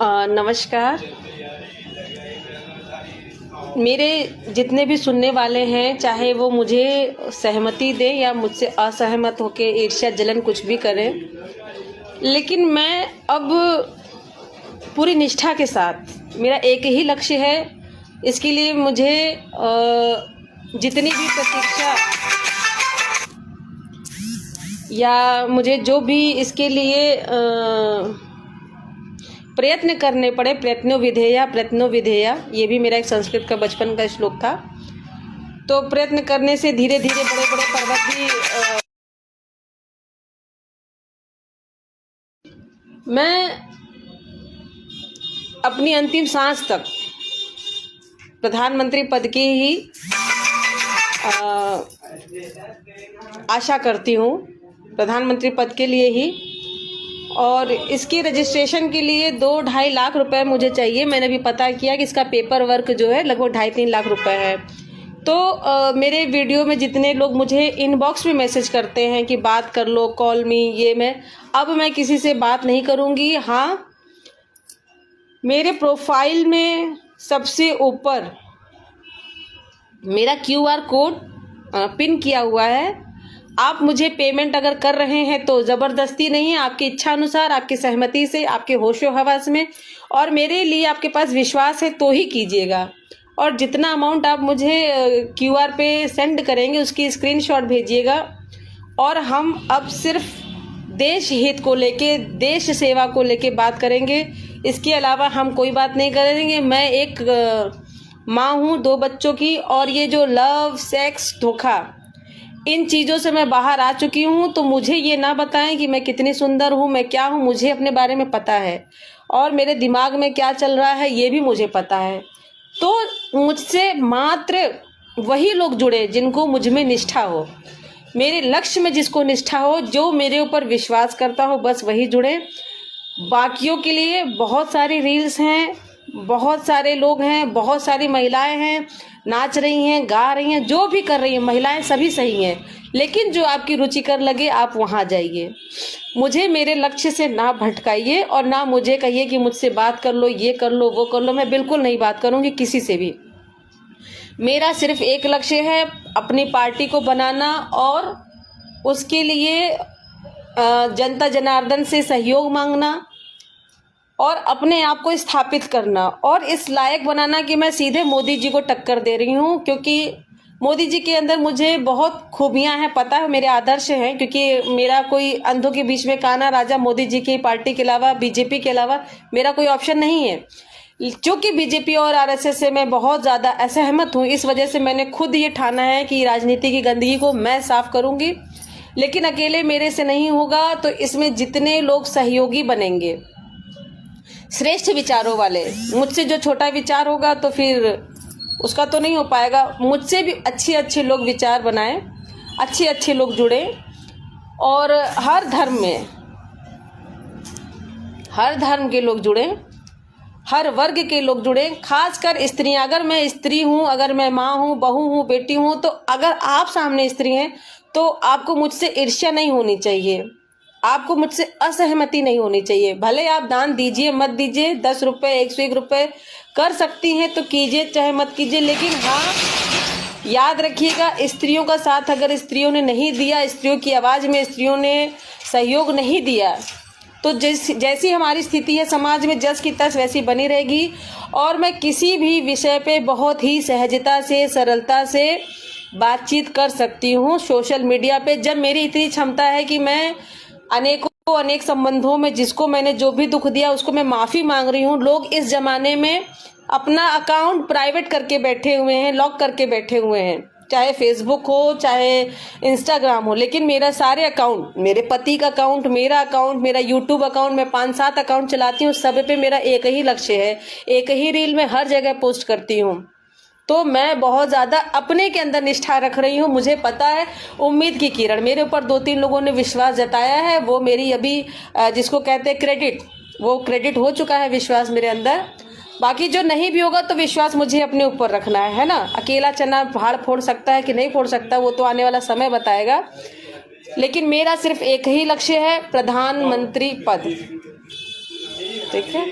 नमस्कार। मेरे जितने भी सुनने वाले हैं, चाहे वो मुझे सहमति दें या मुझसे असहमत होके ईर्ष्या जलन कुछ भी करें, लेकिन मैं अब पूरी निष्ठा के साथ, मेरा एक ही लक्ष्य है। इसके लिए मुझे जितनी भी प्रतीक्षा या मुझे जो भी इसके लिए प्रयत्न करने पड़े, प्रयत्नो विधेया, ये भी मेरा एक संस्कृत का बचपन का श्लोक था। तो प्रयत्न करने से धीरे धीरे बड़े बड़े पर्वत भी मैं अपनी अंतिम सांस तक प्रधानमंत्री पद की ही आशा करती हूँ, प्रधानमंत्री पद के लिए ही। और इसकी रजिस्ट्रेशन के लिए 2-2.5 लाख रुपए मुझे चाहिए। मैंने भी पता किया कि इसका पेपर वर्क जो है लगभग 2.5-3 लाख रुपए है। तो मेरे वीडियो में जितने लोग मुझे इनबॉक्स में मैसेज करते हैं कि बात कर लो, कॉल मी, ये मैं किसी से बात नहीं करूँगी। हाँ, मेरे प्रोफाइल में सबसे ऊपर मेरा QR कोड पिन किया हुआ है। आप मुझे पेमेंट अगर कर रहे हैं तो ज़बरदस्ती नहीं है, आपकी इच्छा अनुसार, आपकी सहमति से, आपके होशो हवास में, और मेरे लिए आपके पास विश्वास है तो ही कीजिएगा। और जितना अमाउंट आप मुझे QR पे सेंड करेंगे उसकी स्क्रीनशॉट भेजिएगा। और हम अब सिर्फ देश हित को लेके, देश सेवा को लेके बात करेंगे। इसके अलावा हम कोई बात नहीं करेंगे। मैं एक माँ हूँ 2 बच्चों की, और ये जो लव, सेक्स, धोखा, इन चीज़ों से मैं बाहर आ चुकी हूँ। तो मुझे ये ना बताएं कि मैं कितनी सुंदर हूँ, मैं क्या हूँ। मुझे अपने बारे में पता है और मेरे दिमाग में क्या चल रहा है ये भी मुझे पता है। तो मुझसे मात्र वही लोग जुड़े जिनको मुझ में निष्ठा हो, मेरे लक्ष्य में जिसको निष्ठा हो, जो मेरे ऊपर विश्वास करता हो, बस वही जुड़े। बाकियों के लिए बहुत सारी रील्स हैं, बहुत सारे लोग हैं, बहुत सारी महिलाएं हैं, नाच रही हैं, गा रही हैं, जो भी कर रही हैं महिलाएं सभी सही हैं, लेकिन जो आपकी रुचिकर लगे आप वहां जाइए। मुझे मेरे लक्ष्य से ना भटकाइए और ना मुझे कहिए कि मुझसे बात कर लो, ये कर लो, वो कर लो। मैं बिल्कुल नहीं बात करूंगी किसी से भी। मेरा सिर्फ एक लक्ष्य है, अपनी पार्टी को बनाना और उसके लिए जनता जनार्दन से सहयोग मांगना और अपने आप को स्थापित करना और इस लायक बनाना कि मैं सीधे मोदी जी को टक्कर दे रही हूँ। क्योंकि मोदी जी के अंदर मुझे बहुत खूबियां हैं, पता है, मेरे आदर्श हैं। क्योंकि मेरा कोई अंधों के बीच में काना राजा मोदी जी की पार्टी के अलावा, बीजेपी के अलावा मेरा कोई ऑप्शन नहीं है। क्योंकि बीजेपी और RSS से मैं बहुत ज़्यादा असहमत हूँ, इस वजह से मैंने खुद ये ठाना है कि राजनीति की गंदगी को मैं साफ करूँगी। लेकिन अकेले मेरे से नहीं होगा, तो इसमें जितने लोग सहयोगी बनेंगे, श्रेष्ठ विचारों वाले, मुझसे जो छोटा विचार होगा तो फिर उसका तो नहीं हो पाएगा। मुझसे भी अच्छे अच्छे लोग विचार बनाएं, अच्छे अच्छे लोग जुड़े और हर धर्म में, हर धर्म के लोग जुड़े, हर वर्ग के लोग जुड़े, खासकर स्त्रियां। अगर मैं स्त्री हूं, अगर मैं माँ हूं, बहू हूं, बेटी हूं, तो अगर आप सामने स्त्री हैं तो आपको मुझसे ईर्ष्या नहीं होनी चाहिए, आपको मुझसे असहमति नहीं होनी चाहिए। भले आप दान दीजिए मत दीजिए, 10 रुपए, 101 रुपए कर सकती हैं तो कीजिए, चाहे मत कीजिए। लेकिन हाँ, याद रखिएगा, स्त्रियों का साथ अगर स्त्रियों ने नहीं दिया, स्त्रियों की आवाज़ में स्त्रियों ने सहयोग नहीं दिया, तो जैसी हमारी स्थिति है समाज में, जस की तस वैसी बनी रहेगी। और मैं किसी भी विषय पे बहुत ही सहजता से, सरलता से बातचीत कर सकती हूँ सोशल मीडिया पे, जब मेरी इतनी क्षमता है कि मैं अनेक संबंधों में जिसको मैंने जो भी दुख दिया उसको मैं माफ़ी मांग रही हूँ। लोग इस जमाने में अपना अकाउंट प्राइवेट करके बैठे हुए हैं, लॉक करके बैठे हुए हैं, चाहे फेसबुक हो, चाहे इंस्टाग्राम हो। लेकिन मेरा सारे अकाउंट, मेरे पति का अकाउंट, मेरा अकाउंट, मेरा यूट्यूब अकाउंट, मैं 5-7 अकाउंट चलाती हूँ, सब पे मेरा एक ही लक्ष्य है, एक ही रील मैं हर जगह पोस्ट करती हूँ। तो मैं बहुत ज़्यादा अपने के अंदर निष्ठा रख रही हूँ। मुझे पता है, उम्मीद की किरण, मेरे ऊपर 2-3 लोगों ने विश्वास जताया है, वो मेरी अभी जिसको कहते हैं क्रेडिट, वो क्रेडिट हो चुका है विश्वास मेरे अंदर। बाकी जो नहीं भी होगा तो विश्वास मुझे अपने ऊपर रखना है ना। अकेला चना पहाड़ फोड़ सकता है कि नहीं फोड़ सकता, वो तो आने वाला समय बताएगा। लेकिन मेरा सिर्फ एक ही लक्ष्य है, प्रधानमंत्री पद। ठीक है।